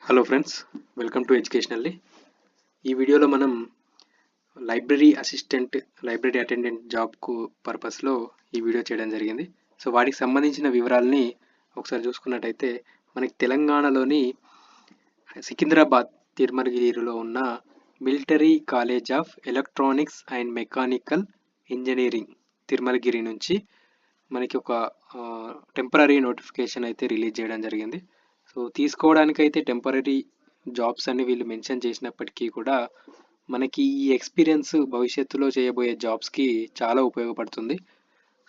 Hello friends, welcome to educationally. ఈ వీడియోలో మనం లైబ్రరీ అసిస్టెంట్, లైబ్రరీ అటెండెంట్ జాబ్కు పర్పస్లో ఈ వీడియో చేయడం జరిగింది. సో వాటికి సంబంధించిన వివరాలని ఒకసారి చూసుకున్నట్టయితే మనకి తెలంగాణలోని సికింద్రాబాద్ తిరుమలగిరిలో ఉన్న military college of electronics and mechanical engineering Tirumalagiri నుంచి మనకి ఒక టెంపరీ నోటిఫికేషన్ అయితే రిలీజ్ చేయడం జరిగింది. సో తీసుకోవడానికైతే టెంపరీ జాబ్స్ అని వీళ్ళు మెన్షన్ చేసినప్పటికీ కూడా మనకి ఈ ఎక్స్పీరియన్స్ భవిష్యత్తులో చేయబోయే జాబ్స్కి చాలా ఉపయోగపడుతుంది.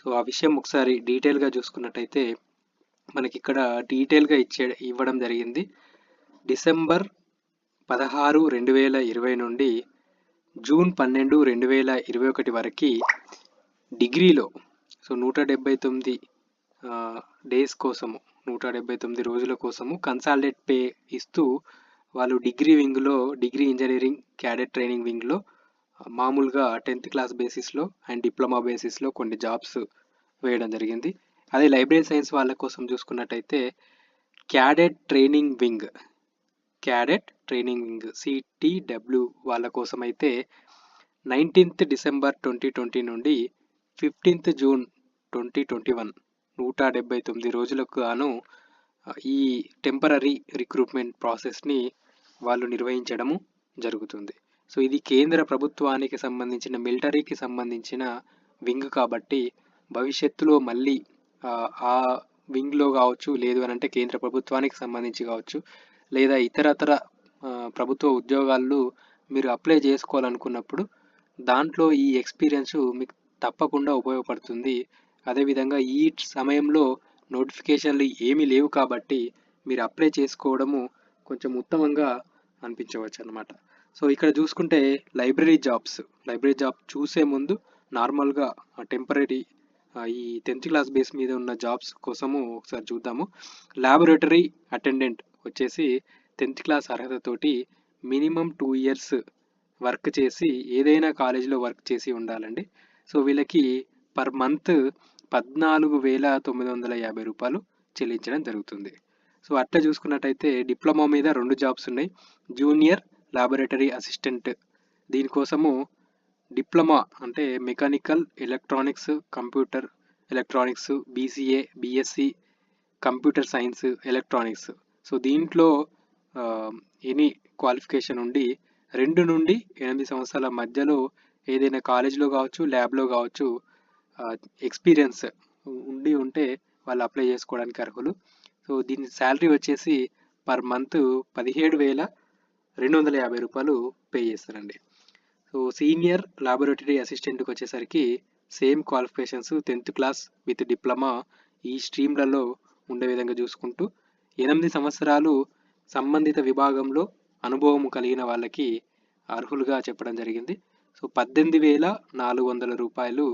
సో ఆ విషయం ఒకసారి డీటెయిల్గా చూసుకున్నట్టయితే మనకి ఇక్కడ డీటెయిల్గా ఇవ్వడం జరిగింది. డిసెంబర్ 16, 2020 నుండి జూన్ 12, 2021 వరకు డిగ్రీలో 179 డేస్ కోసము 179 రోజుల కోసము కన్సాలిడేట్ పే ఇస్తూ వాళ్ళు డిగ్రీ వింగ్లో, డిగ్రీ ఇంజనీరింగ్ క్యాడెట్ ట్రైనింగ్ వింగ్లో మామూలుగా 10th క్లాస్ బేసిస్లో అండ్ డిప్లొమా బేసిస్లో కొన్ని జాబ్స్ వేయడం జరిగింది. అదే లైబ్రరీ సైన్స్ వాళ్ళ కోసం చూసుకున్నట్టయితే క్యాడెట్ ట్రైనింగ్ వింగ్ CTW వాళ్ళ కోసం అయితే 19th డిసెంబర్ 2020 నుండి 15th జూన్ 2021 179 రోజులకు గాను ఈ టెంపరీ రిక్రూట్మెంట్ ప్రాసెస్ని వాళ్ళు నిర్వహించడము జరుగుతుంది. సో ఇది కేంద్ర ప్రభుత్వానికి సంబంధించిన, మిలిటరీకి సంబంధించిన వింగ్ కాబట్టి భవిష్యత్తులో మళ్ళీ ఆ వింగ్లో కావచ్చు, లేదు అని అంటే కేంద్ర ప్రభుత్వానికి సంబంధించి కావచ్చు, లేదా ఇతరతర ప్రభుత్వ ఉద్యోగాలు మీరు అప్లై చేసుకోవాలనుకున్నప్పుడు దాంట్లో ఈ ఎక్స్పీరియన్స్ మీకు తప్పకుండా ఉపయోగపడుతుంది. అదేవిధంగా ఈ సమయంలో నోటిఫికేషన్లు ఏమీ లేవు కాబట్టి మీరు అప్లై చేసుకోవడము కొంచెం ఉత్తమంగా అనిపించవచ్చు అన్నమాట. సో ఇక్కడ చూసుకుంటే లైబ్రరీ జాబ్ చూసే ముందు నార్మల్గా టెంపరీ ఈ 10th క్లాస్ బేస్ మీద ఉన్న జాబ్స్ కోసము ఒకసారి చూద్దాము. ల్యాబొరేటరీ అటెండెంట్ వచ్చేసి 10th క్లాస్ అర్హతతోటి మినిమం 2 years వర్క్ చేసి ఏదైనా కాలేజీలో వర్క్ చేసి ఉండాలండి. సో వీళ్ళకి పర్ మంత్ 14,950 రూపాయలు చెల్లించడం జరుగుతుంది. సో అట్లా చూసుకున్నట్టయితే డిప్లొమా మీద 2 జాబ్స్ ఉన్నాయి. జూనియర్ ల్యాబొరేటరీ అసిస్టెంట్, దీనికోసము డిప్లొమా అంటే mechanical electronics, computer electronics, BCA, BSc computer science electronics. So దీంట్లో ఎనీ క్వాలిఫికేషన్ ఉండి 2 నుండి 8 సంవత్సరాల మధ్యలో ఏదైనా కాలేజీలో కావచ్చు, ల్యాబ్లో కావచ్చు ఎక్స్పీరియన్స్ ఉంటే వాళ్ళు అప్లై చేసుకోవడానికి అర్హులు. సో దీని శాలరీ వచ్చేసి పర్ మంత్ 17,250 రూపాయలు పే చేస్తారండి. సో సీనియర్ ల్యాబొరేటరీ అసిస్టెంట్కి వచ్చేసరికి same qualifications 10th class with diploma ఈ స్ట్రీమ్లలో ఉండే విధంగా చూసుకుంటూ 8 సంవత్సరాలు సంబంధిత విభాగంలో అనుభవం కలిగిన వాళ్ళకి అర్హులుగా చెప్పడం జరిగింది. సో 18,400 రూపాయలు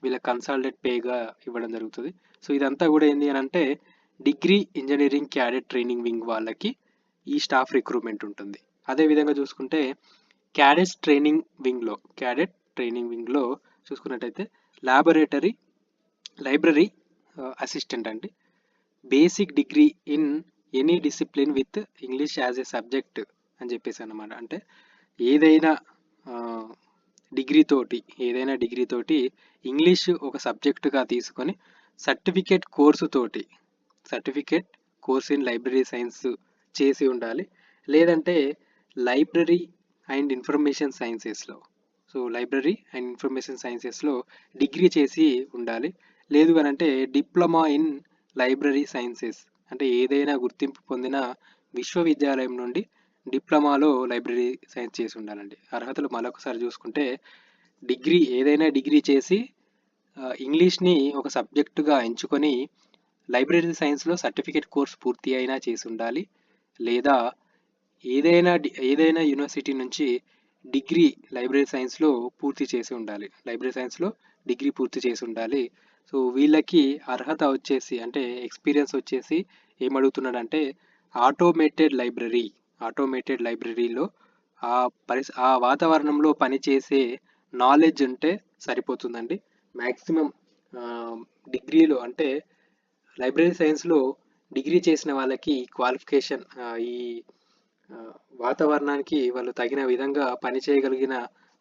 వీళ్ళ కన్సాలిడేట్ పేగా ఇవ్వడం జరుగుతుంది. సో ఇదంతా కూడా ఏంటి అని అంటే degree engineering cadet training wing వాళ్ళకి ఈ స్టాఫ్ రిక్రూట్మెంట్ ఉంటుంది. అదేవిధంగా చూసుకుంటే క్యాడెట్ ట్రైనింగ్ వింగ్లో చూసుకున్నట్టయితే లైబ్రరీ అసిస్టెంట్ అండి. Basic degree in any discipline with English as a subject అని చెప్పేసి అన్నమాట. అంటే ఏదైనా డిగ్రీ తోటి ఇంగ్లీష్ ఒక సబ్జెక్టుగా తీసుకొని certificate course in library science చేసి ఉండాలి. లేదంటే లైబ్రరీ అండ్ ఇన్ఫర్మేషన్ సైన్సెస్లో డిగ్రీ చేసి ఉండాలి. లేదు అని అంటే డిప్లొమా ఇన్ లైబ్రరీ సైన్సెస్ అంటే ఏదైనా గుర్తింపు పొందిన విశ్వవిద్యాలయం నుండి డిప్లొమాలో లైబ్రరీ సైన్స్ చేసి ఉండాలండి. అర్హతలు మరొకసారి చూసుకుంటే ఏదైనా డిగ్రీ చేసి ఇంగ్లీష్ని ఒక సబ్జెక్టుగా ఎంచుకొని లైబ్రరీ సైన్స్లో సర్టిఫికేట్ కోర్స్ పూర్తి అయినా చేసి ఉండాలి. లేదా ఏదైనా యూనివర్సిటీ నుంచి డిగ్రీ లైబ్రరీ సైన్స్లో పూర్తి చేసి ఉండాలి. సో వీళ్ళకి అర్హత వచ్చేసి అంటే ఎక్స్పీరియన్స్ వచ్చేసి ఏమడుగుతున్నాడంటే ఆటోమేటెడ్ లైబ్రరీలో ఆ వాతావరణంలో పనిచేసే నాలెడ్జ్ ఉంటే సరిపోతుందండి. మ్యాక్సిమం డిగ్రీలో అంటే లైబ్రరీ సైన్స్లో డిగ్రీ చేసిన వాళ్ళకి క్వాలిఫికేషన్ ఈ వాతావరణానికి వాళ్ళు తగిన విధంగా పని చేయగలిగిన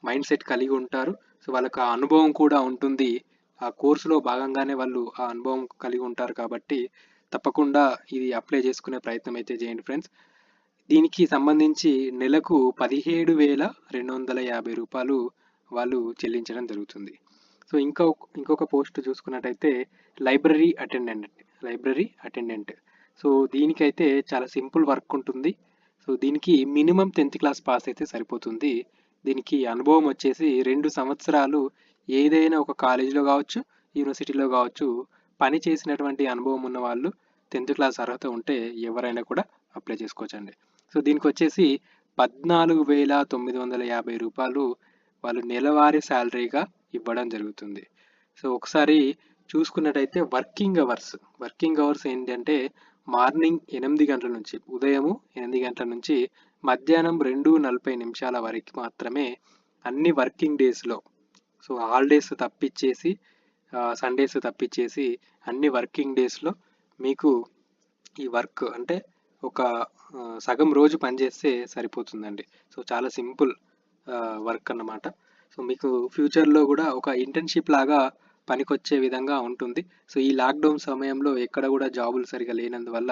మైండ్ సెట్ కలిగి ఉంటారు. సో వాళ్ళకి ఆ అనుభవం కూడా ఉంటుంది. ఆ కోర్సులో భాగంగానే వాళ్ళు ఆ అనుభవం కలిగి ఉంటారు కాబట్టి తప్పకుండా ఇది అప్లై చేసుకునే ప్రయత్నం అయితే చేయండి ఫ్రెండ్స్. దీనికి సంబంధించి నెలకు 17,250 రూపాయలు వాళ్ళు చెల్లించడం జరుగుతుంది. సో ఇంకొక పోస్ట్ చూసుకున్నట్టయితే library attendant. Library attendant so దీనికైతే చాలా సింపుల్ వర్క్ ఉంటుంది. సో దీనికి మినిమం 10th క్లాస్ పాస్ అయితే సరిపోతుంది. దీనికి అనుభవం వచ్చేసి 2 సంవత్సరాలు ఏదైనా ఒక కాలేజీలో కావచ్చు, యూనివర్సిటీలో కావచ్చు పని చేసినటువంటి అనుభవం ఉన్న వాళ్ళు 10th క్లాస్ అర్హత ఉంటే ఎవరైనా కూడా అప్లై చేసుకోవచ్చండి. సో దీనికి వచ్చేసి 14,950 రూపాయలు వాళ్ళు నెలవారీ శాలరీగా ఇవ్వడం జరుగుతుంది. సో ఒకసారి చూసుకున్నట్టయితే వర్కింగ్ అవర్స్ ఏంటంటే మార్నింగ్ 8 గంటల నుంచి ఉదయము 8 గంటల నుంచి మధ్యాహ్నం 2:40 వరకు మాత్రమే అన్ని వర్కింగ్ డేస్లో. సో హాలిడేస్ తప్పించేసి సండేస్ తప్పించేసి అన్ని వర్కింగ్ డేస్లో మీకు ఈ వర్క్ అంటే ఒక సగం రోజు పనిచేస్తే సరిపోతుందండి. సో చాలా సింపుల్ వర్క్ అన్నమాట. సో మీకు ఫ్యూచర్లో కూడా ఒక ఇంటర్న్షిప్ లాగా పనికొచ్చే విధంగా ఉంటుంది. సో ఈ లాక్డౌన్ సమయంలో ఎక్కడ కూడా జాబులు సరిగా లేనందువల్ల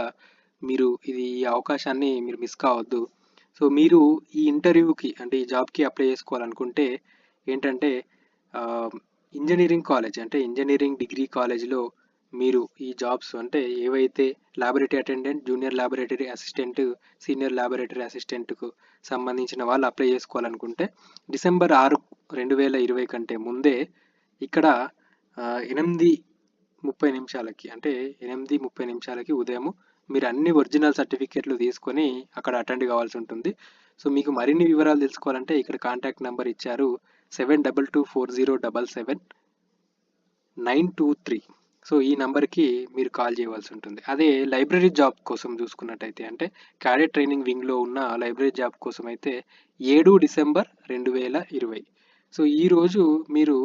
మీరు ఈ అవకాశాన్ని మీరు మిస్ కావద్దు. సో మీరు ఈ ఇంటర్వ్యూకి అంటే ఈ జాబ్కి అప్లై చేసుకోవాలనుకుంటే ఏంటంటే ఇంజనీరింగ్ కాలేజ్ అంటే ఇంజనీరింగ్ డిగ్రీ కాలేజ్లో మీరు ఈ జాబ్స్ అంటే ఏవైతే laboratory attendant, junior laboratory assistant, senior laboratory అసిస్టెంట్కు సంబంధించిన వాళ్ళు అప్లై చేసుకోవాలనుకుంటే డిసెంబర్ 6, 2020 కంటే ముందే ఇక్కడ 8:30 అంటే 8:30 ఉదయం మీరు అన్ని ఒరిజినల్ సర్టిఫికేట్లు తీసుకొని అక్కడ అటెండ్ కావాల్సి ఉంటుంది. సో మీకు మరిన్ని వివరాలు తెలుసుకోవాలంటే ఇక్కడ కాంటాక్ట్ నెంబర్ ఇచ్చారు 722407779923. సో ఈ నెంబర్కి మీరు కాల్ చేయవలసి ఉంటుంది. అదే లైబ్రరీ జాబ్ కోసం చూసుకున్నట్టయితే అంటే క్యాడెట్ ట్రైనింగ్ వింగ్లో ఉన్న లైబ్రరీ జాబ్ కోసం అయితే 7 డిసెంబర్ 2020. సో ఈరోజు మీరు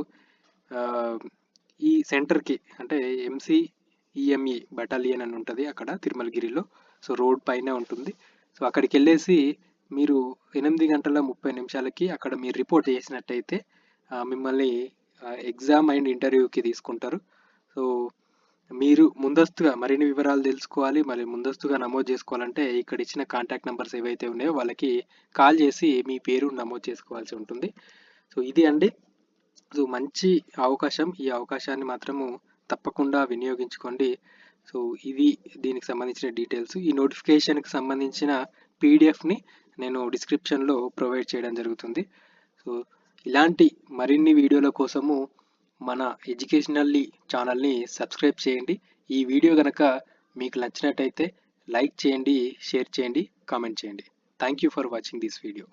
ఈ సెంటర్కి అంటే MCEME బటాలియన్ అని ఉంటుంది అక్కడ తిరుమలగిరిలో. సో రోడ్ పైన ఉంటుంది. సో అక్కడికి వెళ్ళేసి మీరు 8:30 అక్కడ మీరు రిపోర్ట్ చేసినట్టయితే మిమ్మల్ని ఎగ్జామ్ అండ్ ఇంటర్వ్యూకి తీసుకుంటారు. సో మీరు ముందస్తుగా మరిన్ని వివరాలు తెలుసుకోవాలి, మరి ముందస్తుగా నమోదు చేసుకోవాలంటే ఇక్కడ ఇచ్చిన కాంటాక్ట్ నెంబర్స్ ఏవైతే ఉన్నాయో వాళ్ళకి కాల్ చేసి మీ పేరు నమోదు చేసుకోవాల్సి ఉంటుంది. సో ఇది అండి. సో మంచి అవకాశం. ఈ అవకాశాన్ని మాత్రము తప్పకుండా వినియోగించుకోండి. సో ఇది దీనికి సంబంధించిన డీటెయిల్స్. ఈ నోటిఫికేషన్కి సంబంధించిన పీడిఎఫ్ని నేను డిస్క్రిప్షన్లో ప్రొవైడ్ చేయడం జరుగుతుంది. సో ఇలాంటి మరిన్ని వీడియోల కోసము మన ఎడ్యుకేషనల్లీ ఛానల్ని సబ్స్క్రైబ్ చేయండి. ఈ వీడియో కనుక మీకు నచ్చినట్టయితే లైక్ చేయండి, షేర్ చేయండి, కామెంట్ చేయండి. Thank you for watching this video.